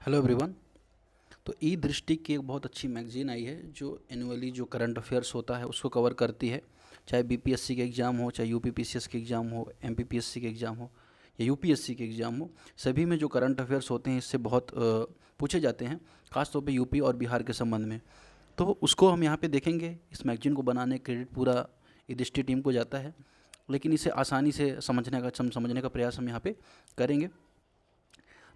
Hello everyone. तो ई दृष्टि की एक बहुत अच्छी मैगजीन आई है जो एनुअली जो करंट अफेयर्स होता है उसको कवर करती है। चाहे बीपीएससी के एग्ज़ाम हो, चाहे यूपीपीसीएस के एग्ज़ाम हो, एमपीपीएससी के एग्ज़ाम हो या यूपीएससी के एग्ज़ाम हो, सभी में जो करंट अफेयर्स होते हैं इससे बहुत पूछे जाते हैं, खासतौर पे यूपी और बिहार के संबंध में। तो उसको हम यहाँ पे देखेंगे। इस मैगजीन को बनाने क्रेडिट पूरा ई दृष्टि टीम को जाता है, लेकिन इसे आसानी से समझने का प्रयास हम यहाँ पे करेंगे।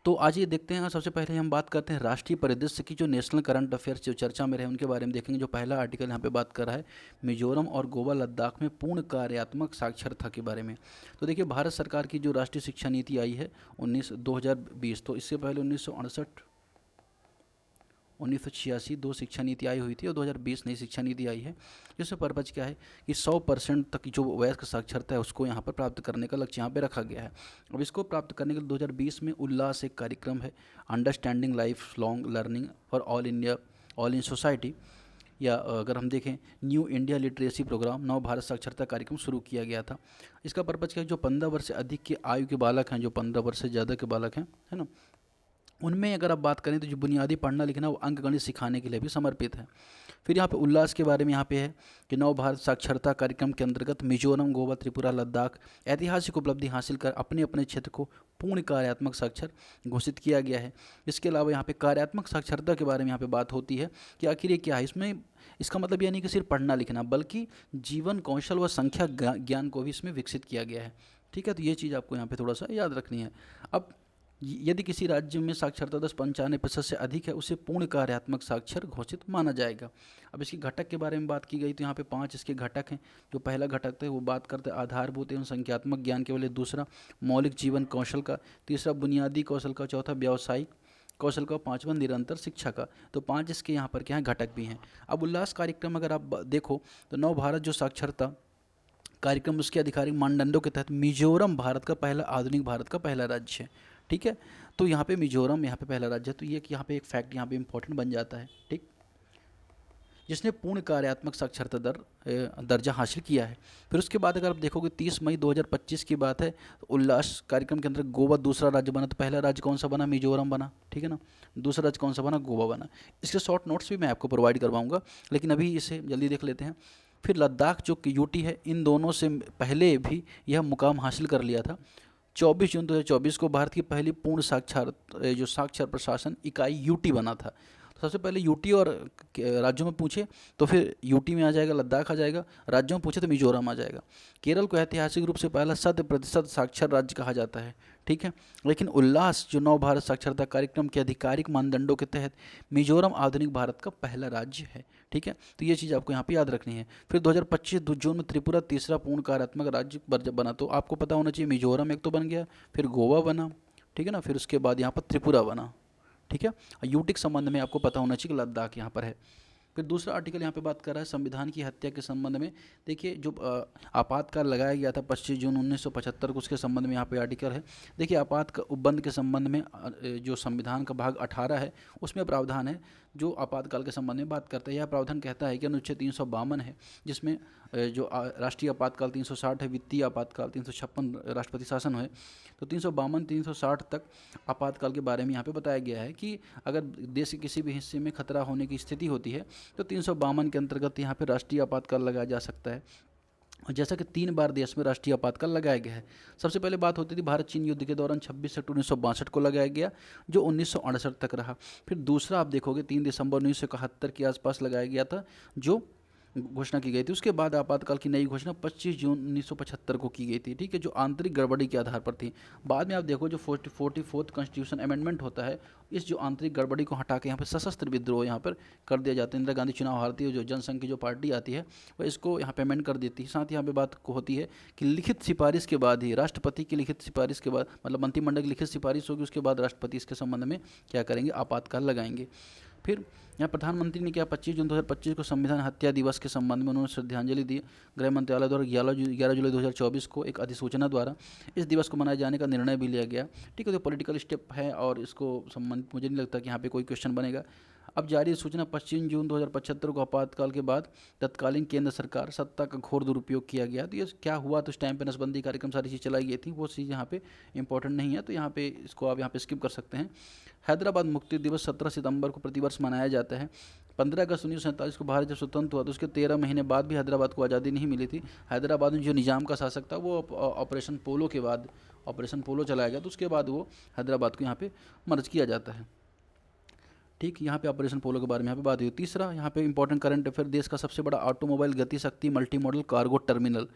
तो आज ये देखते हैं, सबसे पहले हम बात करते हैं राष्ट्रीय परिदृश्य की। जो नेशनल करंट अफेयर्स जो चर्चा में रहे उनके बारे में देखेंगे। जो पहला आर्टिकल यहाँ पे बात कर रहा है मिजोरम और गोवा लद्दाख में पूर्ण कार्यात्मक साक्षरता के बारे में। तो देखिए, भारत सरकार की जो राष्ट्रीय शिक्षा नीति आई है 2020, तो इससे पहले 1986 दो शिक्षा नीति आई हुई थी और 2020 नई शिक्षा नीति आई है, जिसमें पर्पज क्या है कि 100% तक की जो वयस्क साक्षरता है उसको यहाँ पर प्राप्त करने का लक्ष्य यहाँ पे रखा गया है। अब इसको प्राप्त करने के लिए 2020 में उल्लास एक कार्यक्रम है, understanding life long learning for all in society, या अगर हम देखें न्यू इंडिया लिटरेसी प्रोग्राम, नव भारत साक्षरता कार्यक्रम शुरू किया गया था। इसका पर्पज क्या है, जो 15 वर्ष से अधिक के आयु के बालक हैं, जो 15 वर्ष से ज़्यादा के बालक हैं, है ना, उनमें अगर आप बात करें तो जो बुनियादी पढ़ना लिखना वो अंकगणित सिखाने के लिए भी समर्पित है। फिर यहाँ पे उल्लास के बारे में यहाँ पे है कि नव भारत साक्षरता कार्यक्रम के अंतर्गत मिजोरम, गोवा, त्रिपुरा, लद्दाख ऐतिहासिक उपलब्धि हासिल कर अपने अपने क्षेत्र को पूर्ण कार्यात्मक साक्षर घोषित किया गया है। इसके अलावा यहाँ पे कार्यात्मक साक्षरता के बारे में यहाँ पे बात होती है कि आखिर ये क्या है। इसमें इसका मतलब यह नहीं कि सिर्फ पढ़ना लिखना, बल्कि जीवन कौशल व संख्या ज्ञान को भी इसमें विकसित किया गया है। ठीक है, तो ये चीज़ आपको यहाँ पे थोड़ा सा याद रखनी है। अब यदि किसी राज्य में साक्षरता दर 95% से अधिक है, उसे पूर्ण कार्यात्मक साक्षर घोषित माना जाएगा। अब इसके घटक के बारे में बात की गई तो यहाँ पे 5 इसके घटक हैं। जो पहला घटक है वो बात करते हैं आधारभूत एवं संख्यात्मक ज्ञान के वाले, दूसरा मौलिक जीवन कौशल का, तीसरा बुनियादी कौशल का, चौथा व्यावसायिक कौशल का, पाँचवा निरंतर शिक्षा का। तो 5 इसके यहाँ पर क्या है, घटक भी हैं। अब उल्लास कार्यक्रम अगर आप देखो तो नव भारत जो साक्षरता कार्यक्रम, उसके आधिकारिक मानदंडों के तहत मिजोरम भारत का पहला, आधुनिक भारत का पहला राज्य है। ठीक है, तो यहाँ पे मिजोरम यहाँ पे पहला राज्य है। तो ये कि यहाँ पे एक फैक्ट यहाँ पे इंपॉर्टेंट बन जाता है। ठीक, जिसने पूर्ण कार्यात्मक साक्षरता दर्जा हासिल किया है। फिर उसके बाद अगर आप देखोगे 30 मई 2025 की बात है, तो उल्लास कार्यक्रम के अंदर गोवा दूसरा राज्य बना। तो पहला राज्य कौन सा बना, मिजोरम बना, ठीक है ना। दूसरा राज्य कौन सा बना, गोवा बना। इसके शॉर्ट नोट्स भी मैं आपको प्रोवाइड करवाऊंगा, लेकिन अभी इसे जल्दी देख लेते हैं। फिर लद्दाख जो कि यूटी है, इन दोनों से पहले भी यह मुकाम हासिल कर लिया था। 24 जून 2024 को भारत की पहली पूर्ण जो साक्षर प्रशासन इकाई यूटी बना था। तो सबसे पहले यूटी और राज्यों में पूछे तो फिर यूटी में आ जाएगा, लद्दाख आ जाएगा। राज्यों में पूछे तो मिजोरम आ जाएगा। केरल को ऐतिहासिक रूप से पहला 100% साक्षर राज्य कहा जाता है। ठीक है, लेकिन उल्लास जो नव भारत साक्षरता कार्यक्रम के आधिकारिक मानदंडों के तहत मिजोरम आधुनिक भारत का पहला राज्य है। ठीक है, तो ये चीज़ आपको यहाँ पे याद रखनी है। फिर 2025 जून में त्रिपुरा तीसरा पूर्ण कार्यात्मक राज्य बना। तो आपको पता होना चाहिए मिजोरम एक तो बन गया, फिर गोवा बना, ठीक है ना, फिर उसके बाद यहाँ पर त्रिपुरा बना। ठीक है, यूटी के संबंध में आपको पता होना चाहिए कि लद्दाख यहाँ पर है। फिर दूसरा आर्टिकल यहाँ पे बात कर रहा है संविधान की हत्या के संबंध में। देखिए, जो आपातकाल लगाया गया था 25 जून 1975 को, उसके संबंध में यहाँ पे आर्टिकल है। देखिए, आपात उपबंध के संबंध में जो संविधान का भाग 18 है उसमें प्रावधान है जो आपातकाल के संबंध में बात करता है। यह प्रावधान कहता है कि अनुच्छेद 352 है, जिसमें जो राष्ट्रीय आपातकाल 360 है, वित्तीय आपातकाल 356 राष्ट्रपति शासन है। तो 352 360 तक आपातकाल के बारे में यहाँ पे बताया गया है कि अगर देश के किसी भी हिस्से में खतरा होने की स्थिति होती है तो 352 के अंतर्गत यहाँ पे राष्ट्रीय आपातकाल लगाया जा सकता है। और जैसा कि 3 बार देश में राष्ट्रीय आपातकाल लगाया गया है। सबसे पहले बात होती थी भारत चीन युद्ध के दौरान 26 सितंबर 1962 को लगाया गया, जो 1968 तक रहा। फिर दूसरा आप देखोगे 3 दिसंबर 1971 के आसपास लगाया गया था, जो घोषणा की गई थी। उसके बाद आपातकाल की नई घोषणा 25 जून 1975 को की गई थी। ठीक है, जो आंतरिक गड़बड़ी के आधार पर थी। बाद में आप देखो जो 44th कॉन्स्टिट्यूशन अमेंडमेंट होता है, इस जो आंतरिक गड़बड़ी को हटा के यहाँ पर सशस्त्र विद्रोह यहाँ पर कर दिया जाता है। इंदिरा गांधी चुनाव हारती है, जो जनसंघ की जो पार्टी आती है वह इसको यहाँ पे अमेंड कर देती है। साथ ही यहाँ पे बात होती है कि लिखित सिफारिश के बाद ही, राष्ट्रपति की लिखित सिफारिश के बाद, मतलब मंत्रिमंडल की लिखित सिफारिश होगी, उसके बाद राष्ट्रपति इसके संबंध में क्या करेंगे, आपातकाल लगाएंगे। फिर यहाँ प्रधानमंत्री ने क्या 25 जून 2025 को संविधान हत्या दिवस के संबंध में उन्होंने श्रद्धांजलि दी। गृह मंत्रालय द्वारा 11 जुलाई 2024 को एक अधिसूचना द्वारा इस दिवस को मनाए जाने का निर्णय भी लिया गया। ठीक है, तो पॉलिटिकल स्टेप है और इसको संबंधित मुझे नहीं लगता कि यहाँ पे कोई क्वेश्चन बनेगा। अब जारी सूचना 25 जून 2075 को आपातकाल के बाद तत्कालीन केंद्र सरकार सत्ता का घोर दुरुपयोग किया गया। तो ये क्या हुआ, तो उस टाइम पे नसबंदी कार्यक्रम सारी चीज़ चलाई गई थी, वो चीज़ यहाँ पे इंपॉर्टेंट नहीं है, तो यहाँ पे इसको आप यहाँ पे स्किप कर सकते हैं। हैदराबाद मुक्ति दिवस 17 सितंबर को प्रतिवर्ष मनाया जाता है। 15 अगस्त 1947 को भारत जब स्वतंत्र हुआ तो उसके 13 महीने बाद भी हैदराबाद को आज़ादी नहीं मिली थी। हैदराबाद में जो निज़ाम का शासक था वो ऑपरेशन पोलो के बाद, ऑपरेशन पोलो चलाया गया, तो उसके बाद वो हैदराबाद को यहाँ पे मर्ज किया जाता है। ठीक, यहाँ पे ऑपरेशन पोलो के बारे में यहाँ पे बात हुई। तीसरा यहाँ पे इंपॉर्टेंट करंट अफेयर, देश का सबसे बड़ा ऑटोमोबाइल गति शक्ति मल्टी मॉडल कार्गो टर्मिनल।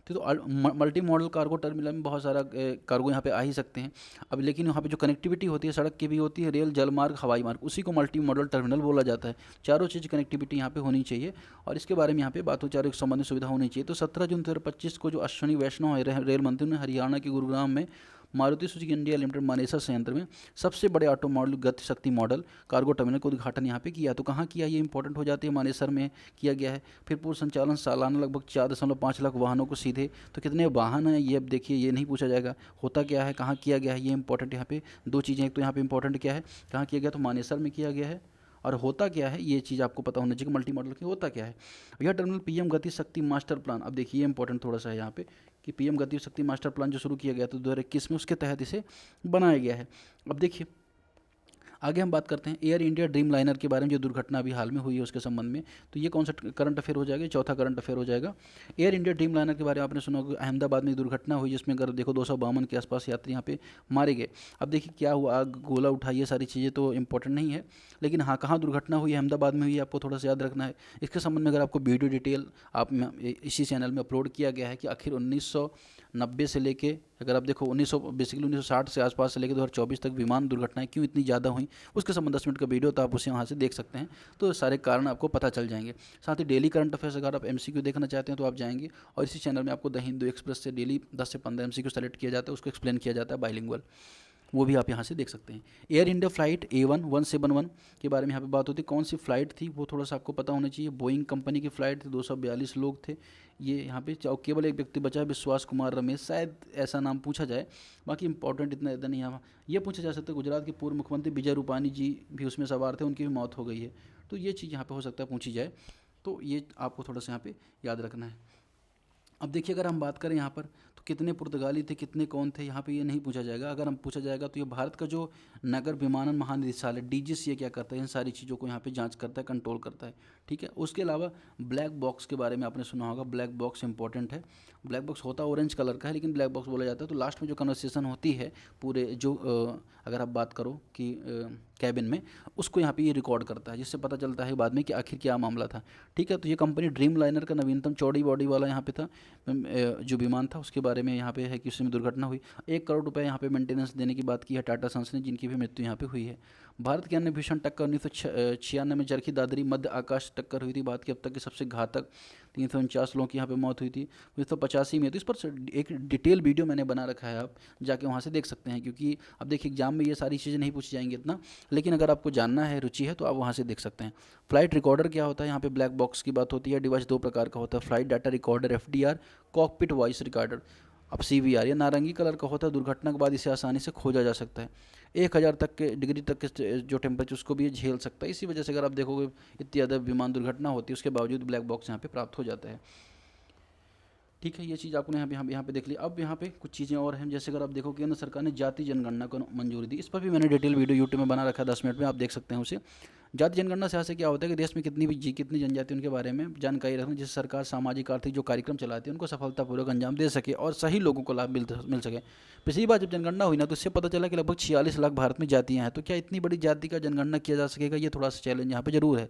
तो मल्टी मॉडल कार्गो टर्मिनल में बहुत सारा कार्गो यहाँ पे आ ही सकते हैं। अब लेकिन यहाँ पे जो कनेक्टिविटी होती है सड़क की भी होती है, रेल, जल मार्ग, हवाई मार्ग, उसी को मल्टी मॉडल टर्मिनल बोला जाता है। चारों चीज़ कनेक्टिविटी यहाँ पे होनी चाहिए और इसके बारे में यहाँ पे बात हो, चारों संबंधित सुविधा होनी चाहिए। तो 17 जून 2025 को जो अश्विनी वैष्णव रेल मंत्री ने हरियाणा के गुरुग्राम में Maruti Suzuki India limited Manesar संयंत्र में सबसे बड़े ऑटो मॉडल गति शक्ति मॉडल कार्गो टर्मिनल का उद्घाटन यहाँ पे किया। तो कहाँ किया, ये इंपॉर्टेंट हो जाती है, मानेसर में किया गया है। फिर पूर्ण संचालन सालाना लगभग 4.5 लाख वाहनों को सीधे, तो कितने वाहन हैं ये अब देखिए, ये नहीं पूछा जाएगा। होता क्या है, कहाँ किया गया है, ये इंपॉर्टेंट यहाँ पे दो चीज़ें। एक तो यहाँ पे इंपॉर्टेंट क्या है, कहाँ किया गया, तो मानेसर में किया गया है, और होता क्या है ये चीज़ आपको पता होना चाहिए, मल्टी मॉडल की होता क्या है। यह टर्मिनल पीएम गति शक्ति मास्टर प्लान, अब देखिए इंपॉर्टेंट थोड़ा सा है यहाँ पे कि पीएम गति शक्ति मास्टर प्लान जो शुरू किया गया था 2021 में, उसके तहत इसे बनाया गया है। अब देखिए आगे हम बात करते हैं एयर इंडिया ड्रीम लाइनर के बारे में, जो दुर्घटना अभी हाल में हुई है उसके संबंध में। तो ये कौन सा करंट अफेयर हो जाएगा, चौथा करंट अफेयर हो जाएगा। एयर इंडिया ड्रीम लाइनर के बारे में आपने सुना होगा, अहमदाबाद में दुर्घटना हुई जिसमें अगर देखो 252 के आसपास यात्री यहाँ पे मारे गए। अब देखिए क्या हुआ, आग, गोला उठा, ये सारी चीज़ें तो इंपॉर्टेंट नहीं है, लेकिन हाँ कहाँ दुर्घटना हुई, अहमदाबाद में हुई, आपको थोड़ा सा याद रखना है। इसके संबंध में अगर आपको वीडियो डिटेल आप इसी चैनल में अपलोड किया गया है कि आखिर 1990 से लेके, अगर आप देखो 1960 से आसपास से लेकर 2024 तक विमान दुर्घटनाएं क्यों इतनी ज़्यादा हुई, उसके संबंध 10 मिनट का वीडियो, तो आप उसे वहाँ से देख सकते हैं, तो सारे कारण आपको पता चल जाएंगे। साथ ही डेली करंट अफेयर्स अगर आप एमसीक्यू देखना चाहते हैं तो आप जाएंगे, और इसी चैनल में आपको द हिंदू एक्सप्रेस से डेली 10 से 15 एमसीक्यू सेलेक्ट किया जाता है, उसको एक्सप्लेन किया जाता है बाइलिंगुअल, वो भी आप यहाँ से देख सकते हैं। एयर इंडिया फ्लाइट A171 के बारे में यहाँ पे बात होती है, कौन सी फ्लाइट थी वो थोड़ा सा आपको पता होना चाहिए। बोइंग कंपनी की फ़्लाइट थी, 242 लोग थे ये यहाँ पे, केवल एक व्यक्ति बचा है, विश्वास कुमार रमेश, शायद ऐसा नाम पूछा जाए, बाकी इंपॉर्टेंट इतना ज़्यादा नहीं। यहाँ ये पूछा जा सकता है गुजरात के पूर्व मुख्यमंत्री विजय रूपानी जी भी उसमें सवार थे, उनकी भी मौत हो गई है, तो ये चीज़ यहाँ पर हो सकता है पूछी जाए, तो ये आपको थोड़ा सा यहाँ पर याद रखना है। अब देखिए अगर हम बात करें यहाँ पर तो कितने पुर्तगाली थे, कितने कौन थे, यहाँ पे ये नहीं पूछा जाएगा। अगर हम पूछा जाएगा तो ये भारत का जो नगर विमानन महानिदेशालय DGCA क्या करता है, इन सारी चीज़ों को यहाँ पे जांच करता है, कंट्रोल करता है, ठीक है। उसके अलावा ब्लैक बॉक्स के बारे में आपने सुना होगा, ब्लैक बॉक्स इंपॉर्टेंट है। ब्लैक बॉक्स होता ऑरेंज कलर का है, लेकिन ब्लैक बॉक्स बोला जाता है। तो लास्ट में जो कन्वर्सेशन होती है पूरे जो अगर आप बात करो कि कैबिन में, उसको यहाँ पे ये रिकॉर्ड करता है, जिससे पता चलता है बाद में कि आखिर क्या मामला था, ठीक है। तो ये कंपनी ड्रीम लाइनर का नवीनतम चौड़ी बॉडी वाला यहाँ पे था जो विमान था, उसके बारे में यहाँ पे है कि उसमें दुर्घटना हुई। 1 करोड़ रुपए यहाँ पे मेंटेनेंस देने की बात की है टाटा सन्स ने, जिनकी भी मृत्यु यहाँ पे हुई है। भारत के अन्य भीषण टक्कर 1996 में चरखी दादरी मध्य आकाश टक्कर हुई थी, भारत की अब तक की सबसे घातक 349 लोगों की यहाँ पे मौत हुई थी 1985 में। तो इस पर एक डिटेल वीडियो मैंने बना रखा है, आप जाके वहाँ से देख सकते हैं, क्योंकि अब देखिए एग्जाम में ये सारी चीज़ें नहीं पूछी जाएंगी इतना, लेकिन अगर आपको जानना है, रुचि है, तो आप वहाँ से देख सकते हैं। फ्लाइट रिकॉर्डर क्या होता है, यहाँ पे ब्लैक बॉक्स की बात होती है। डिवाइस 2 प्रकार का होता है, flight data recorder FDR, cockpit voice recorder. अब CVR ये नारंगी कलर का होता है, दुर्घटना के बाद इसे आसानी से खोजा जा सकता है। 1000 तक के डिग्री तक के जो टेम्परेचर उसको भी ये झेल सकता है। इसी वजह से अगर आप देखोगे इतनी ज़्यादा विमान दुर्घटना होती है, उसके बावजूद ब्लैक बॉक्स यहाँ पे प्राप्त हो जाता है, ठीक है। ये चीज़ आपने यहाँ पे देख ली। अब यहाँ पे कुछ चीज़ें और हैं, जैसे अगर आप देखो केंद्र सरकार ने जाति जनगणना को मंजूरी दी, इस पर भी मैंने डिटेल वीडियो यूट्यूब में बना रखा है, 10 मिनट में आप देख सकते हैं उसे। जाति जनगणना से यहाँ क्या होता है कि देश में कितनी जनजाति उनके बारे में जानकारी रखना, जिससे सरकार सामाजिक आर्थिक जो कार्यक्रम चलाती है उनको सफलतापूर्वक अंजाम दे सके और सही लोगों को लाभ मिल सके। पिछली बार जब जनगणना हुई ना, तो इससे पता चला कि लगभग 46 लाख भारत में जातियाँ हैं। तो क्या इतनी बड़ी जाति का जनगणना किया जा सकेगा, ये थोड़ा सा चैलेंज यहाँ पर जरूर है।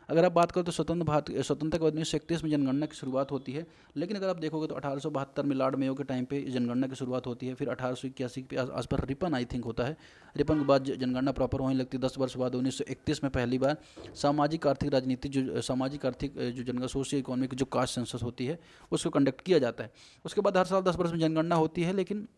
अगर आप बात करो तो स्वतंत्रता के बाद 1931 में जनगणना की शुरुआत होती है, लेकिन अगर आप देखोगे तो 1872 में लॉर्ड मेयो के टाइम पे जनगणना की शुरुआत होती है। फिर 1881 के आसपास रिपन आई थिंक होता है, रिपन के बाद जनगणना प्रॉपर होने लगती है। 10 वर्ष बाद 1931 में पहली बार सामाजिक आर्थिक राजनीति जो जनगणना सोशियो इकोनॉमिक जो कास्ट सेंसस होती है उसको कंडक्ट किया जाता है। उसके बाद हर साल 10 वर्ष में जनगणना होती है, लेकिन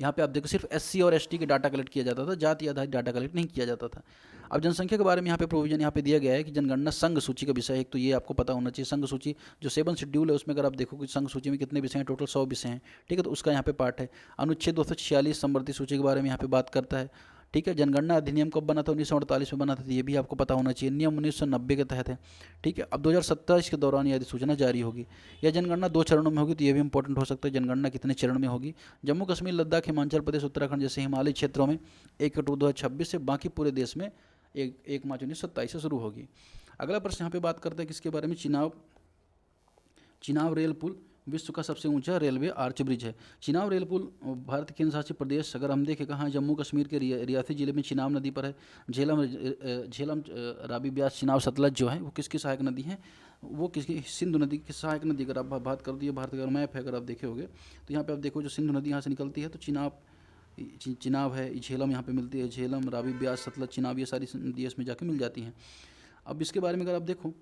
यहाँ पे आप देखो सिर्फ SC और ST के डाटा कलेक्ट किया जाता था, जाति आधारित डाटा कलेक्ट नहीं किया जाता था। अब जनसंख्या के बारे में यहाँ पे प्रोविजन यहाँ पे दिया गया है कि जनगणना संघ सूची का विषय है। एक तो ये आपको पता होना चाहिए, संघ सूची जो 7 शेड्यूल है उसमें अगर आप देखो कि संघ सूची में कितने विषय हैं, टोटल 100 विषय हैं, ठीक है। तो उसका यहाँ पे पार्ट है। अनुच्छेद 246 समवर्ती सूची के बारे में यहाँ पे बात करता है, ठीक है। जनगणना अधिनियम कब बना था? 1948 में बना था, ये भी आपको पता होना चाहिए। नियम 1990 के तहत है, ठीक है। अब 2027 के दौरान यह अधिसूचना जारी होगी। यह जनगणना 2 चरणों में होगी, तो ये भी इंपॉर्टेंट हो सकता है, जनगणना कितने चरण में होगी। जम्मू कश्मीर, लद्दाख, हिमाचल प्रदेश, उत्तराखंड जैसे हिमालयी क्षेत्रों में 1 अक्टूबर 2026 से, बाकी पूरे देश में 1 मार्च 1927 से शुरू होगी। अगला प्रश्न यहाँ पे बात करते हैं किसके बारे में? चिनाब रेल पुल विश्व का सबसे ऊंचा रेलवे आर्च ब्रिज है। चिनाब रेल पुल भारत के केंद्र शासित प्रदेश, अगर हम देखें कहाँ है, जम्मू कश्मीर के रियासी जिले में चिनाब नदी पर है। झेलम रावी ब्यास चिनाब सतलज जो है वो किसकी सहायक नदी है? वो किसकी? सिंधु नदी की सहायक नदी। अगर आप बात कर दी है, भारत का मैप है अगर आप देखे होगे तो यहाँ पे आप देखो जो सिंधु नदी यहाँ से निकलती है, तो चिनाब है, झेलम यहाँ पे मिलती है, झेलम, रावी ब्यास, सतलज, चिनाब, ये सारी नदी इसमें जाके मिल जाती हैं। अब इसके बारे में अगर आप देखो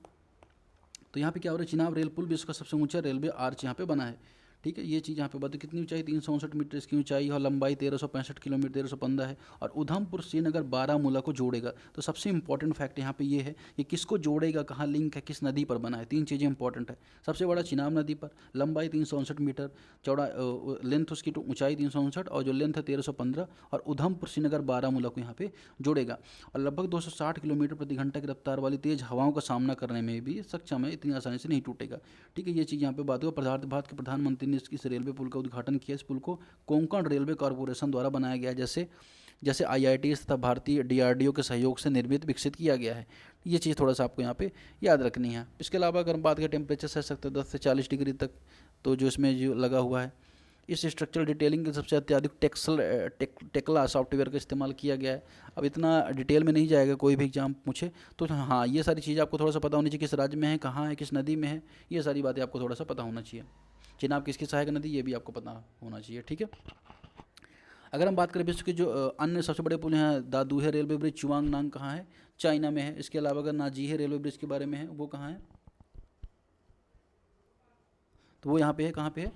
तो यहाँ पे क्या हो रहा है? चिनाब रेल पुल विश्व का सबसे ऊंचा रेलवे आर्च यहाँ पे बना है, ठीक है। ये चीज़ यहाँ पे बात, कितनी ऊंचाई? 359 मीटर इसकी ऊंचाई, और लंबाई 1365 किलोमीटर, 1315 है। और उधमपुर, श्रीनगर, बारामूला को जोड़ेगा। तो सबसे इंपॉर्टेंट फैक्ट यहाँ पे ये है कि किसको जोड़ेगा, कहाँ लिंक है, किस नदी पर बना है। 3 चीज़ें इंपॉर्टेंट है। सबसे बड़ा चिनाब नदी पर, लंबाई 359 मीटर, चौड़ा लेंथ उसकी ऊंचाई 359 और जो लेंथ है 1315, और उधमपुर, श्रीनगर, बारामूला को यहाँ पे जोड़ेगा। और लगभग 260 किलोमीटर प्रति घंटा की रफ्तार वाली तेज हवाओं का सामना करने में भी सक्षम है, इतनी आसानी से नहीं टूटेगा, ठीक है। ये चीज़ यहाँ पे बात हुआ। भारत के प्रधानमंत्री ने इस रेलवे पुल का उद्घाटन किया। इस पुल को कोंकण रेलवे कॉरपोरेशन द्वारा बनाया गया है, जैसे IIT तथा भारतीय DRDO के सहयोग से निर्मित विकसित किया गया है। ये चीज़ थोड़ा सा आपको यहाँ पे याद रखनी है। इसके अलावा अगर हम बात करें टेम्परेचर सह सकते हैं 10 से 40 डिग्री तक, तो जो इसमें जो लगा हुआ है, इस स्ट्रक्चरल डिटेलिंग के सबसे अत्याधिक टेक्ला सॉफ्टवेयर का इस्तेमाल किया गया है। अब इतना डिटेल में नहीं जाएगा, कोई भी एग्जाम पूछे तो हाँ ये सारी चीज़ें आपको थोड़ा सा पता होनी चाहिए, किस राज्य में है, कहाँ है, किस नदी में है, ये सारी बातें आपको थोड़ा सा पता होना चाहिए। चिनाब किसकी सहायक नदी, ये भी आपको पता होना चाहिए, ठीक है। अगर हम बात करें विश्व के जो अन्य सबसे बड़े पुल हैं, दादूहे रेलवे ब्रिज चुवांगनांग कहाँ है? चाइना में है। इसके अलावा अगर नाजीहे रेलवे ब्रिज के बारे में है, वो कहाँ है? तो वो यहाँ पे है, कहाँ पे है?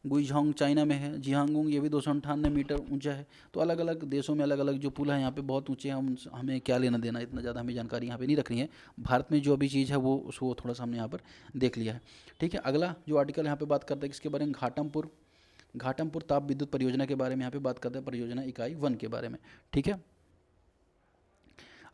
गुइझोंग चाइना में है। जियांगुंग ये भी 298 मीटर ऊंचा है। तो अलग अलग देशों में अलग अलग जो पुल हैं यहाँ पे बहुत ऊंचे हैं, हमें क्या लेना देना, इतना ज़्यादा हमें जानकारी यहाँ पे नहीं रखनी है। भारत में जो भी चीज़ है वो उसको थोड़ा सा हमने यहाँ पर देख लिया है, ठीक है। अगला जो आर्टिकल यहाँ पे बात करते हैं किसके बारे में? घाटमपुर ताप विद्युत परियोजना के बारे में यहाँ पे बात करते हैं, परियोजना इकाई 1 के बारे में, ठीक है।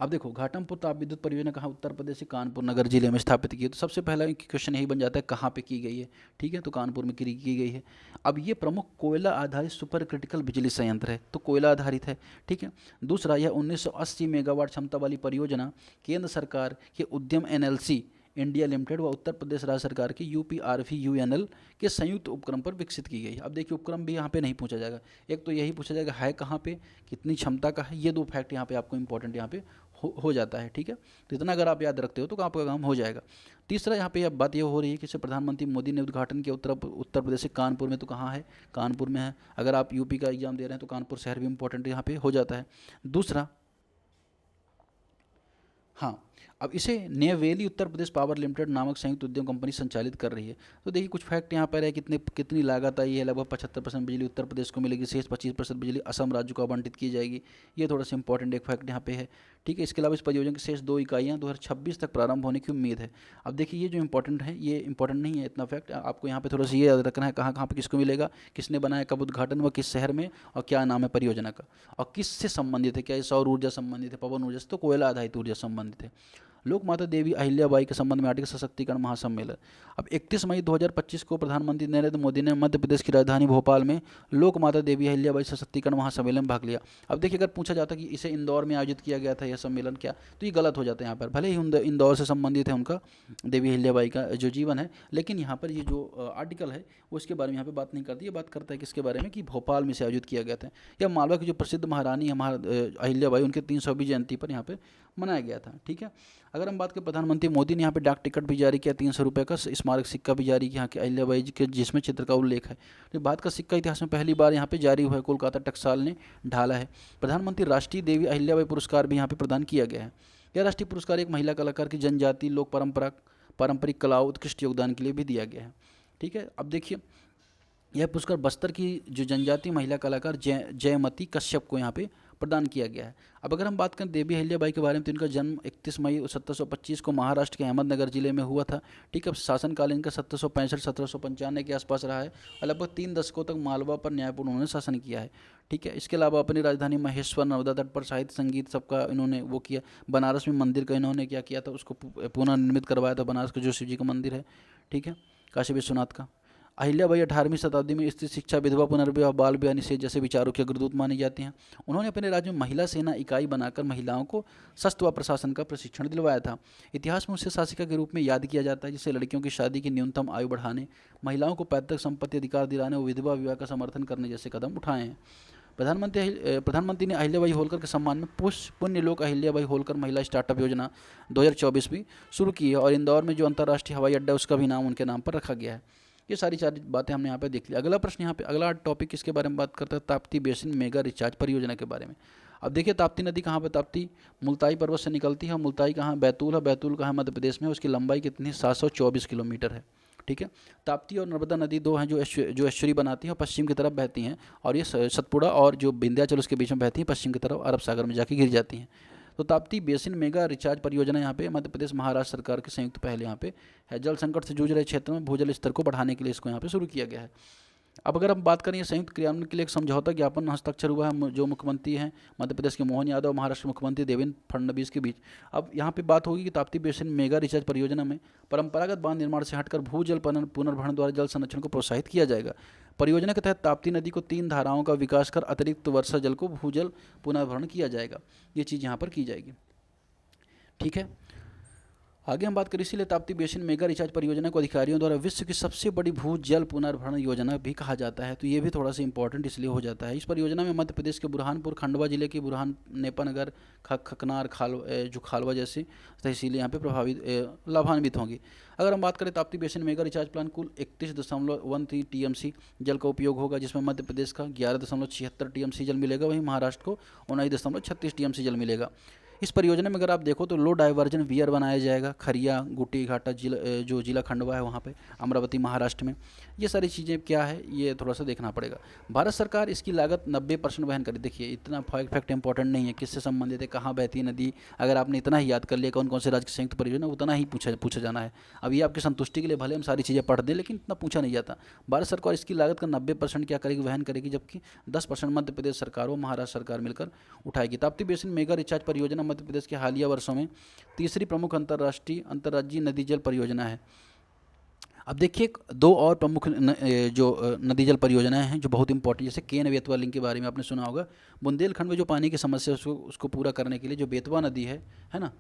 अब देखो घाटमपुर ताप विद्युत परियोजना कहाँ? उत्तर प्रदेश के कानपुर नगर जिले में स्थापित की है। तो सबसे पहला क्वेश्चन यही बन जाता है कहाँ पे की गई है, ठीक है। तो कानपुर में की गई है। अब ये प्रमुख कोयला आधारित सुपर क्रिटिकल बिजली संयंत्र है, तो कोयला आधारित है, ठीक है। दूसरा, यह 1980 मेगावाट क्षमता वाली परियोजना केंद्र सरकार के उद्यम NLC इंडिया लिमिटेड व उत्तर प्रदेश राज्य सरकार की UPRVUNL के संयुक्त उपक्रम पर विकसित की गई है। अब देखिए उपक्रम भी यहाँ पे नहीं पूछा जाएगा, एक तो यही पूछा जाएगा है कहाँ पे, कितनी क्षमता का है, ये 2 फैक्ट यहाँ पे आपको इंपॉर्टेंट यहाँ पे हो जाता है, ठीक है। तो इतना अगर आप याद रखते हो तो आपका काम हो जाएगा। तीसरा यहाँ पे अब बात ये हो रही है कि प्रधानमंत्री मोदी ने उद्घाटन किया उत्तर प्रदेश के कानपुर में, तो कहाँ है? कानपुर में है। अगर आप यूपी का एग्जाम दे रहे हैं तो कानपुर शहर भी इंपॉर्टेंट यहाँ पे हो जाता है। दूसरा, हाँ, अब इसे नेवेली उत्तर प्रदेश पावर लिमिटेड नामक संयुक्त उद्यम कंपनी संचालित कर रही है। तो देखिए कुछ फैक्ट यहाँ पर है, कितनी लागत आई है। लगभग 75% बिजली उत्तर प्रदेश को मिलेगी, शेष 25% बिजली असम राज्य को आवंटित की जाएगी। ये थोड़ा सा इंपॉर्टेंट एक फैक्ट यहाँ पे है, ठीक है। इसके अलावा इस परियोजना की शेष 2 इकाइयाँ 2026 तक प्रारंभ होने की उम्मीद है। अब देखिए ये जो इंपॉर्टेंट है, ये इंपॉर्टेंट नहीं है इतना फैक्ट, आपको यहाँ पे थोड़ा सा ये याद रखना है कहाँ पे किसको मिलेगा, किसने बनाया, कब उद्घाटन व किस शहर में, और क्या नाम है परियोजना का, और किससे संबंधित है, क्या ये सौर ऊर्जा संबंधित है, पवन ऊर्जा से, तो कोयला आधारित ऊर्जा संबंधित है। लोक माता देवी अहिल्याबाई के संबंध में आर्थिक सशक्तिकरण महासम्मेलन। अब 31 मई 2025 को प्रधानमंत्री नरेंद्र मोदी ने मध्य प्रदेश की राजधानी भोपाल में लोक माता देवी अहिल्याबाई सशक्तिकरण महासम्मेलन में भाग लिया। अब देखिए अगर पूछा जाता कि इसे इंदौर में आयोजित किया गया था यह सम्मेलन, क्या, तो ये गलत हो जाता है यहाँ पर। भले ही इंदौर से संबंधित है उनका देवी अहिल्याबाई का जो जीवन है, लेकिन यहाँ पर ये जो आर्टिकल है वो इसके बारे में यहाँ पर बात नहीं करती है, बात करता है किसके बारे में कि भोपाल में से आयोजित किया गया था। या मालवा की जो प्रसिद्ध महारानी अहिल्याबाई, उनके 300वीं जयंती पर यहाँ पर मनाया गया था, ठीक है। अगर हम बात करें प्रधानमंत्री मोदी ने यहाँ पे डाक टिकट भी जारी किया, 300 रुपये का स्मारक सिक्का भी जारी किया यहाँ के अहिल्याबाई जी के, जिसमें चित्र का उल्लेख है। तो भारत का सिक्का इतिहास में पहली बार यहाँ पे जारी हुआ है, कोलकाता टकसाल ने ढाला है। प्रधानमंत्री राष्ट्रीय देवी अहिल्याबाई पुरस्कार भी यहाँ पे प्रदान किया गया है। यह राष्ट्रीय पुरस्कार एक महिला कलाकार की जनजाति लोक पारंपरिक कला उत्कृष्ट योगदान के लिए भी दिया गया है, ठीक है। अब देखिए यह पुरस्कार बस्तर की जो जनजातीय महिला कलाकार जयमती कश्यप को यहाँ पे प्रदान किया गया है। अब अगर हम बात करें देवी अहिल्याबाई के बारे में, तो इनका जन्म 31 मई 1725 को महाराष्ट्र के अहमदनगर जिले में हुआ था। ठीक है, शासनकाल इनका 1765-1795 के आसपास रहा है और लगभग 3 दशकों तक मालवा पर न्यायपूर्ण उन्होंने शासन किया है। ठीक है, इसके अलावा अपनी राजधानी महेश्वर, नर्मदा तट पर साहित्य संगीत सबका इन्होंने वो किया। बनारस में मंदिर का इन्होंने क्या किया था, उसको पुनर्निर्मित करवाया था, बनारस का जो शिव जी का मंदिर है। ठीक है, काशी विश्वनाथ का। अहिल्याबाई 18वीं शताब्दी में स्त्री शिक्षा, विधवा पुनर्विवाह, बाल विवाह निषेध जैसे विचारों की अग्रदूत मानी जाती हैं। उन्होंने अपने राज्य में महिला सेना इकाई बनाकर महिलाओं को शस्त्र व प्रशासन का प्रशिक्षण दिलवाया था। इतिहास में उसे शासिका के रूप में याद किया जाता है, जिससे लड़कियों की शादी की न्यूनतम आयु बढ़ाने, महिलाओं को पैतृक संपत्ति अधिकार दिलाने और विधवा विवाह का समर्थन करने जैसे कदम उठाए हैं। प्रधानमंत्री ने अहिल्याबाई होलकर के सम्मान में पुण्यलोक अहिल्याबाई होलकर महिला स्टार्टअप योजना 2024 भी शुरू की है और इंदौर में जो अंतर्राष्ट्रीय हवाई अड्डा है उसका भी नाम उनके नाम पर रखा गया है। ये सारी बातें हमने यहाँ पे देख ली। अगला प्रश्न यहाँ पे, अगला टॉपिक किसके बारे में बात करता है, ताप्ती बेसिन मेगा रिचार्ज परियोजना के बारे में। अब देखिए ताप्ती नदी कहाँ पे, ताप्ती मुल्ताई पर्वत से निकलती है। मुल्ताई कहाँ, बैतूल है। बैतूल कहाँ, मध्य प्रदेश में। उसकी लंबाई कितनी है, 724 किलोमीटर है। ठीक है, ताप्ती और नर्मदा नदी दो हैं जो एस्चुरी बनाती हैं और पश्चिम की तरफ बहती हैं, और ये सतपुड़ा और जो विंध्याचल उसके बीच में बहती हैं, पश्चिम की तरफ अरब सागर में जाके गिर जाती हैं। तो ताप्ती बेसिन मेगा रिचार्ज परियोजना यहाँ पे मध्य प्रदेश महाराष्ट्र सरकार के संयुक्त पहल यहाँ पे है। जल संकट से जूझ रहे क्षेत्र में भूजल स्तर को बढ़ाने के लिए इसको यहाँ पे शुरू किया गया है। अब अगर हम बात करें संयुक्त क्रियान्वयन के लिए एक समझौता ज्ञापन हस्ताक्षर हुआ है जो मुख्यमंत्री हैं मध्य प्रदेश के मोहन यादव, महाराष्ट्र मुख्यमंत्री देवेंद्र फडणवीस के बीच। अब यहाँ पे बात होगी कि ताप्ती बेसिन मेगा रिचार्ज परियोजना में परंपरागत बांध निर्माण से हटकर भूजल पुनर्भरण द्वारा जल संरक्षण को प्रोत्साहित किया जाएगा। परियोजना के तहत ताप्ती नदी को 3 धाराओं का विकास कर अतिरिक्त वर्षा जल को भूजल पुनर्भरण किया जाएगा। ये चीज़ यहाँ पर की जाएगी। ठीक है, आगे हम बात करें, इसीलिए ताप्ती बेसिन मेगा रिचार्ज परियोजना को अधिकारियों द्वारा विश्व की सबसे बड़ी भूजल पुनर्भरण योजना भी कहा जाता है। तो ये भी थोड़ा सा इंपॉर्टेंट इसलिए हो जाता है। इस परियोजना में मध्य प्रदेश के बुरहानपुर, खंडवा जिले के बुरहान, नेपानगर, खकनार, खालवा जैसी तहसीलें यहाँ पे लाभान्वित होंगी। अगर हम बात करें Tapti basin mega recharge plan, कुल 31.13 TMC जल का उपयोग होगा, जिसमें मध्य प्रदेश का 11.76 TMC जल मिलेगा, वहीं महाराष्ट्र को 19.36 TMC जल मिलेगा। इस परियोजना में अगर आप देखो तो लो डाइवर्जन वियर बनाया जाएगा खरिया, गुटी घाटा जो जिला खंडवा है वहाँ पे, अमरावती महाराष्ट्र में। ये सारी चीज़ें क्या है ये थोड़ा सा देखना पड़ेगा। भारत सरकार इसकी लागत 90% वहन करे। देखिए इतना फैक्ट इंपॉर्टेंट नहीं है, किससे संबंधित है, कहाँ बहती है नदी, अगर आपने इतना ही याद कर लिया कौन कौन से राज्य की संयुक्त परियोजना, उतना ही पूछा जाना है। अब ये आपकी संतुष्टि के लिए भले हम सारी चीज़ें पढ़ दें, लेकिन इतना पूछा नहीं जाता। भारत सरकार इसकी लागत का 90% क्या करेगी, वहन करेगी, जबकि 10% मध्य प्रदेश सरकार और महाराष्ट्र सरकार मिलकर उठाएगी। ताप्ती बेसिन मेगा रिचार्ज परियोजना मध्य प्रदेश के हालिया वर्षों में तीसरी प्रमुख अंतर्राज्यीय नदी जल परियोजना है। अब देखिए 2 और प्रमुख जो नदी जल परियोजनाएं हैं जो बहुत इंपॉर्टेंट, जैसे केन बेतवा लिंक के बारे में आपने सुना होगा। बुंदेलखंड में जो पानी की समस्या है उसको पूरा करने के लिए जो बेतवा नदी है ना,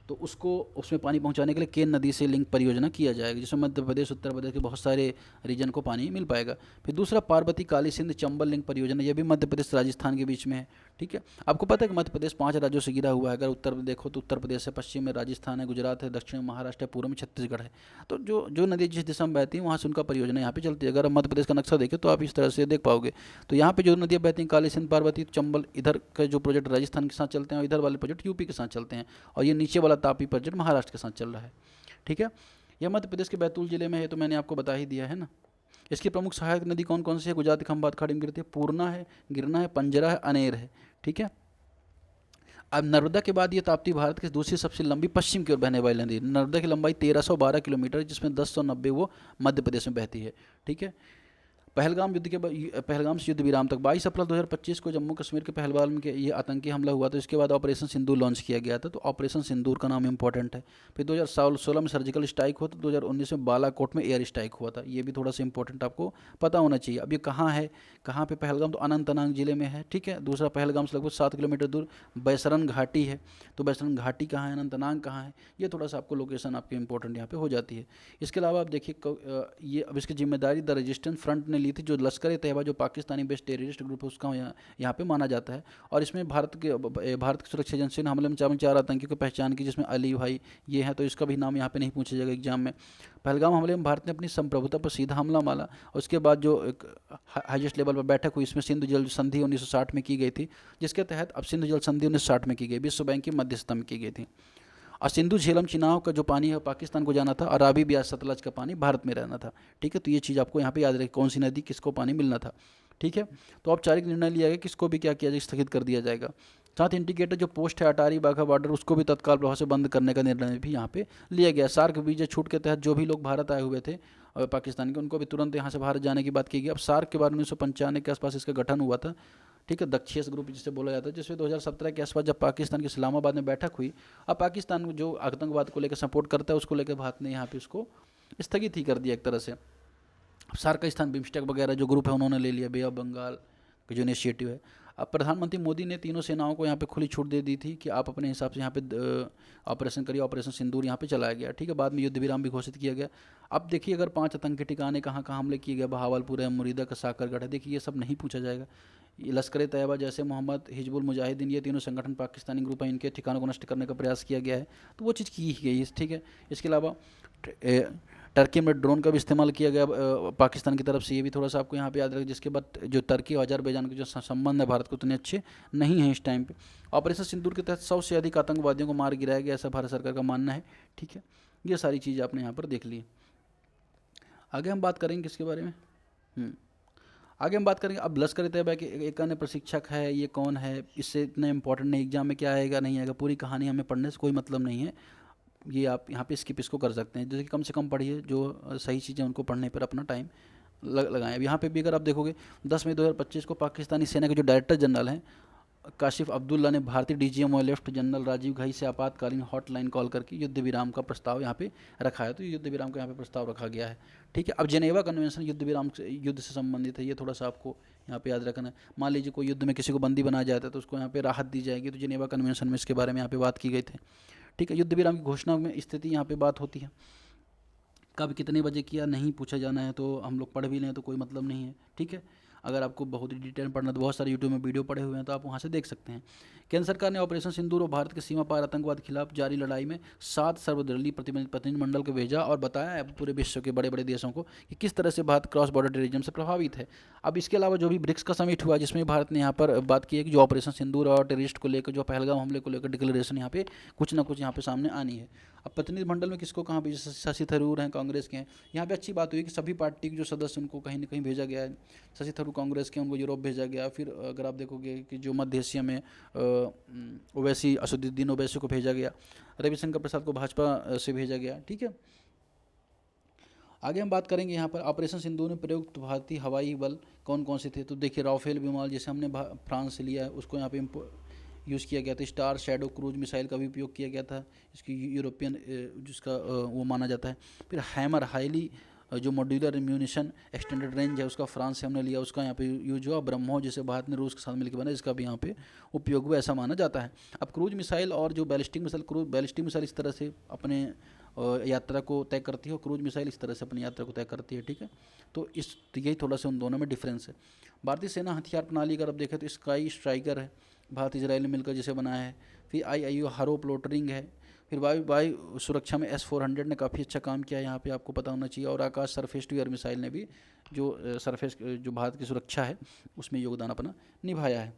तो उसमें पानी पहुंचाने के लिए केन नदी से लिंक परियोजना किया जाएगा, जिसमें मध्य प्रदेश, उत्तर प्रदेश के बहुत सारे रीजन को पानी मिल पाएगा। फिर दूसरा पार्वती काली सिंध चंबल लिंक परियोजना, ये भी मध्य प्रदेश राजस्थान के बीच में है। ठीक है, आपको पता है कि मध्य प्रदेश 5 राज्यों से घिरा हुआ है। अगर उत्तर में देखो तो उत्तर प्रदेश है, पश्चिम में राजस्थान है, गुजरात है, दक्षिण में महाराष्ट्र है, पूर्व में छत्तीसगढ़ है। तो जो नदी जिस दिशा में बहती है वहाँ से उनका परियोजना यहाँ पे चलती है। अगर आप मध्य प्रदेश का नक्शा देखें तो आप इस तरह से देख पाओगे। तो यहाँ पे जो नदियाँ बहती हैं काली सिंध, पार्वती, चंबल, इधर का जो प्रोजेक्ट राजस्थान के साथ चलते हैं और इधर वाले प्रोजेक्ट यूपी के साथ चलते हैं, और ये नीचे वाला तापी प्रोजेक्ट महाराष्ट्र के साथ चल रहा है। ठीक है, यह मध्य प्रदेश के बैतूल जिले में है, तो मैंने आपको बता ही दिया है ना। इसकी प्रमुख सहायक नदी कौन कौन सी है, गुजरात खंभात खाड़ी में गिरती है, पूर्णा है, गिरना है, पंजरा है, अनेर है। ठीक है, अब नर्मदा के बाद ये ताप्ती भारत की दूसरी सबसे लंबी पश्चिम की ओर बहने वाली नदी। नर्मदा की लंबाई 1312 किलोमीटर है, जिसमें 1090 वो मध्य प्रदेश में बहती है। ठीक है, पहलगाम से युद्ध विराम तक 22 अप्रैल 2025 को जम्मू कश्मीर के पहलगाम में ये आतंकी हमला हुआ था। इसके बाद ऑपरेशन सिंदूर लॉन्च किया गया था, तो ऑपरेशन सिंदूर का नाम इंपॉर्टेंट है। फिर 2016 में सर्जिकल स्ट्राइक हुआ था, 2019 में बालाकोट में एयर स्ट्राइक हुआ था। ये भी थोड़ा सा इंपॉर्टेंट आपको पता होना चाहिए। अब ये कहाँ है, कहाँ पे पहलगाम, तो अनंतनाग जिले में है। ठीक है, दूसरा पहलगाम से लगभग 7 किलोमीटर दूर बैसरन घाटी है। तो बैसरन घाटी कहाँ है, अनंतनाग कहाँ है, ये थोड़ा सा आपको लोकेशन आपकी इंपॉर्टेंट यहाँ पे हो जाती है। इसके अलावा आप देखिए ये अब इसकी जिम्मेदारी द रेजिस्टेंस फ्रंट ने ली थी, जो लश्कर तैयबा जो पाकिस्तानी बेस्ड टेररिस्ट ग्रुप है उसका यहाँ पे माना जाता है। और इसमें भारत की सुरक्षा एजेंसी ने हमले में 4 आतंकियों की पहचान की, जिसमें अली भाई ये हैं, तो इसका भी नाम यहाँ पे नहीं पूछा जाएगा एग्जाम में। पहलगाम हमले में भारत ने अपनी संप्रभुता पर सीधा हमला मारा। उसके बाद जो एक हाईएस्ट लेवल पर बैठक हुई, इसमें सिंधु जल संधि 1960 में की गई थी, जिसके तहत अब सिंधु जल संधि 1960 में की गई, विश्व बैंक की मध्यस्थता में की गई थी। और सिंधु झेलम चिनाव का जो पानी है पाकिस्तान को जाना था, और रावी ब्यास सतलज का पानी भारत में रहना था। ठीक है, तो ये चीज़ आपको यहाँ पे याद रहे, कौन सी नदी किसको पानी मिलना था। ठीक है। तो औपचारिक निर्णय लिया गया कि इसको भी क्या किया जाए, स्थगित कर दिया जाएगा। साथ इंडिकेटर जो पोस्ट है अटारी वाघा बॉर्डर, उसको भी तत्काल प्रभाव से बंद करने का निर्णय भी यहाँ पे लिया गया। सार्क वीजा छूट के तहत जो भी लोग भारत आए हुए थे पाकिस्तान के, उनको भी तुरंत यहाँ से बाहर जाने की बात की गई। अब सार्क के बाद 1995 के आसपास इसका गठन हुआ था, ठीक है, दक्षिण ग्रुप जिसे बोला जाता है, जिसमें 2017 के आसपास जब पाकिस्तान के इस्लामाबाद में बैठक हुई, अब पाकिस्तान जो आतंकवाद को लेकर सपोर्ट करता है उसको लेकर भारत ने यहाँ पे उसको स्थगित ही कर दिया एक तरह से। सार्क का स्थान बिम्स्टेक वगैरह जो ग्रुप है उन्होंने ले लिया, बे ऑफ बंगाल का जो इनिशिएटिव है। अब प्रधानमंत्री मोदी ने तीनों सेनाओं को यहाँ पे खुली छूट दे दी थी कि आप अपने हिसाब से यहाँ पे ऑपरेशन करिए। ऑपरेशन सिंदूर यहाँ पे चलाया गया, ठीक है। बाद में युद्ध विराम भी घोषित किया गया। अब देखिए अगर 5 आतंकी ठिकाने कहाँ कहाँ हमले किए गए, बहावलपुर है, मुरीदा का साकरगढ़ है, देखिए ये सब नहीं पूछा जाएगा। ये लश्कर तैयबा जैसे मोहम्मद, हिजबुल मुजाहिदीन, ये तीनों संगठन पाकिस्तानी ग्रुप हैं, इनके ठिकानों को नष्ट करने का प्रयास किया गया है, तो वो चीज़ की ही गई है, ठीक है। इसके अलावा टर्की में ड्रोन का भी इस्तेमाल किया गया पाकिस्तान की तरफ से, ये भी थोड़ा सा आपको यहाँ पे याद रखें। जिसके बाद जो टर्की और अजरबैजान के जो संबंध है भारत को उतने अच्छे नहीं हैं इस टाइम पे। ऑपरेशन सिंदूर के तहत 100 से अधिक आतंकवादियों को मार गिराया गया, ऐसा भारत सरकार का मानना है, ठीक है। ये सारी चीज़ें आपने यहाँ पर देख ली। आगे हम बात करेंगे किसके बारे में, आगे हम बात करेंगे अब लश्कर तैयबा के एक अन्य प्रशिक्षक है, ये कौन है, इससे इतना इंपॉर्टेंट नहीं, एग्जाम में क्या आएगा नहीं आएगा, पूरी कहानी हमें पढ़ने से कोई मतलब नहीं है। ये आप यहाँ पे स्किप इसको कर सकते हैं, जैसे कि कम से कम पढ़िए, जो सही चीज़ें उनको पढ़ने पर अपना टाइम लगाएं। अब यहाँ पे भी अगर आप देखोगे 10 मई 2025 को पाकिस्तानी सेना के जो डायरेक्टर जनरल हैं काशिफ अब्दुल्ला ने भारतीय डीजीएम और लेफ्ट जनरल राजीव घई से आपातकालीन हॉटलाइन कॉल करके युद्ध विराम का प्रस्ताव यहाँ पे रखा है। तो युद्ध विराम का यहाँ पे प्रस्ताव रखा गया है, ठीक है। अब जेनेवा कन्वेंशन युद्ध विराम से, युद्ध से संबंधित है, ये थोड़ा सा आपको यहाँ पे याद रखना है। मान लीजिए कोई युद्ध में किसी को बंदी बनाया जाता है तो उसको यहाँ पे राहत दी जाएगी, तो जेनेवा कन्वेंशन में इसके बारे में यहाँ पे बात की गई थी, ठीक है। युद्ध विराम की घोषणा में स्थिति यहाँ पे बात होती है, कब कितने बजे किया नहीं पूछा जाना है, तो हम लोग पढ़ भी लें तो कोई मतलब नहीं है, ठीक है। अगर आपको बहुत ही डिटेल में पढ़ना तो बहुत सारे यूट्यूब में वीडियो पड़े हुए हैं, तो आप वहाँ से देख सकते हैं। केंद्र सरकार ने ऑपरेशन सिंदूर और भारत के सीमा पार आतंकवाद के खिलाफ जारी लड़ाई में 7 सर्वदलीय प्रतिनिधिमंडल को भेजा और बताया है पूरे विश्व के बड़े बड़े देशों को कि किस तरह से भारत क्रॉस बॉर्डर टेररिज्म से प्रभावित है। अब इसके अलावा जो भी ब्रिक्स का समिट हुआ जिसमें भारत ने यहाँ पर बात की है कि जो ऑपरेशन सिंदूर और टेररिस्ट को लेकर, जो पहलगाम हमले को लेकर डिक्लेरेशन यहाँ पे कुछ ना कुछ यहाँ पे सामने आनी है। अब प्रतिनिधिमंडल में किसको कहाँ भेजा, शशि थरूर हैं, कांग्रेस के हैं। यहाँ पे अच्छी बात हुई कि सभी पार्टी के जो सदस्य उनको कहीं ना कहीं भेजा गया है। शशि थरूर कांग्रेस के, उनको यूरोप भेजा गया। फिर अगर आप देखोगे कि जो मध्य एशिया में ओवैसी, असदुद्दीन ओवैसी को भेजा गया, रविशंकर प्रसाद को भाजपा से भेजा गया, ठीक है। आगे हम बात करेंगे यहाँ पर ऑपरेशन सिंदूर में प्रयुक्त भारतीय हवाई बल कौन कौन से थे। तो देखिए राफेल विमान जैसे हमने फ्रांस से लिया है उसको यहाँ पे यूज़ किया गया था। स्टार शैडो क्रूज मिसाइल का भी उपयोग किया गया था, इसकी यूरोपियन जिसका वो माना जाता है। फिर हैमर हाईली जो मॉड्यूलर म्यूनिशन एक्सटेंडेड रेंज है उसका फ्रांस से हमने लिया, उसका यहाँ पे यूज हुआ। ब्रह्मोस जिसे भारत ने रूस के साथ मिलकर बना, इसका भी यहाँ पे उपयोग हुआ, ऐसा माना जाता है। अब क्रूज मिसाइल और जो बैलिस्टिक मिसाइल, बैलिस्टिक मिसाइल इस तरह से अपने यात्रा को तय करती है और क्रूज मिसाइल इस तरह से अपनी यात्रा को तय करती है, ठीक है। तो यही थोड़ा सा उन दोनों में डिफरेंस है। भारतीय सेना हथियार प्रणाली अगर आप देखें तो स्काई स्ट्राइकर है, भारत इजराइल ने मिलकर जिसे बनाया है। फिर IIO हारो प्लोटरिंग है। फिर वायु सुरक्षा में S-400 ने काफ़ी अच्छा काम किया है, यहाँ पे आपको पता होना चाहिए। और आकाश सरफेस टू एयर मिसाइल ने भी जो सरफेस जो भारत की सुरक्षा है उसमें योगदान अपना निभाया है।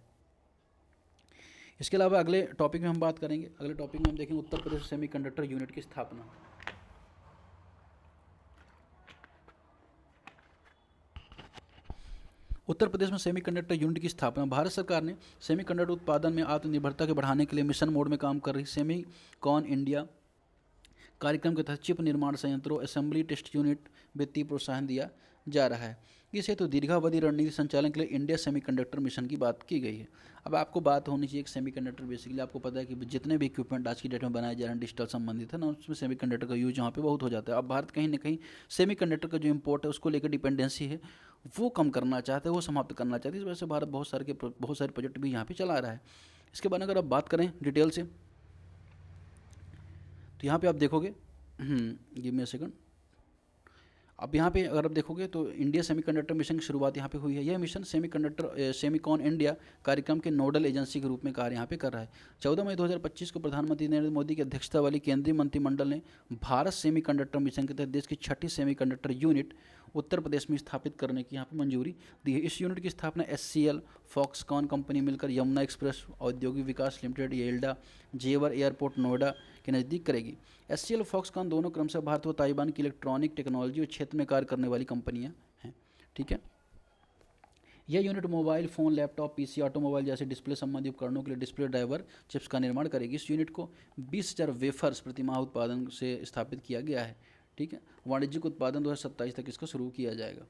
इसके अलावा अगले टॉपिक में हम बात करेंगे, अगले टॉपिक में हम देखेंगे उत्तर प्रदेश सेमीकंडक्टर यूनिट की स्थापना। उत्तर प्रदेश में सेमीकंडक्टर यूनिट की स्थापना। भारत सरकार ने सेमीकंडक्टर उत्पादन में आत्मनिर्भरता के बढ़ाने के लिए मिशन मोड में काम कर रही सेमीकॉन इंडिया कार्यक्रम के तहत चिप निर्माण संयंत्रों, असेंबली टेस्ट यूनिट वित्तीय प्रोत्साहन दिया जा रहा है। इसे तो दीर्घावधि रणनीति संचालन के लिए इंडिया सेमीकंडक्टर मिशन की बात की गई है। अब आपको बात होनी चाहिए कि सेमीकंडक्टर बेसिकली आपको पता है कि जितने भी इक्विपमेंट आज की डेट में बनाए जा रहे हैं डिजिटल संबंधित है ना, उसमें सेमीकंडक्टर का यूज यहाँ पे बहुत हो जाता है। अब भारत कहीं ना कहीं सेमीकंडक्टर का जो इम्पोर्ट है उसको लेकर डिपेंडेंसी है वो कम करना चाहते हैं, वो समाप्त करना चाहते हैं। इस वजह से भारत बहुत सारे प्रोजेक्ट भी यहाँ पे चला रहा है। इसके बाद अगर आप बात करें डिटेल से तो यहाँ पे आप देखोगे, गिव मी अ सेकंड। अब यहाँ पे अगर आप देखोगे तो इंडिया सेमीकंडक्टर मिशन की शुरुआत यहाँ पे हुई है। यह मिशन सेमीकॉन इंडिया कार्यक्रम के नोडल एजेंसी के रूप में कार्य यहाँ पे कर रहा है। 14 मई 2025 को प्रधानमंत्री नरेंद्र मोदी की अध्यक्षता वाली केंद्रीय मंत्रिमंडल ने भारत सेमीकंडक्टर मिशन के तहत देश की 6ठी सेमीकंडक्टर यूनिट उत्तर प्रदेश में स्थापित करने की यहाँ पर मंजूरी दी है। इस यूनिट की स्थापना SCL, फॉक्सकॉन कंपनी मिलकर यमुना एक्सप्रेस औद्योगिक विकास लिमिटेड, येल्डा, जेवर एयरपोर्ट नोएडा के नज़दीक करेगी। SCL और फॉक्सकॉन दोनों क्रमशः भारत व ताइवान की इलेक्ट्रॉनिक टेक्नोलॉजी और क्षेत्र में कार्य करने वाली कंपनियां हैं, ठीक है। यह unit mobile phone, laptop, PC, automobile जैसे डिस्प्ले संबंधी उपकरणों के लिए डिस्प्ले ड्राइवर चिप्स का निर्माण करेगी। इस यूनिट को 20,000 वेफर्स प्रतिमाह उत्पादन से स्थापित किया गया है। ठीक है, वाणिज्यिक उत्पादन 2027 तक इसका शुरू किया जाएगा।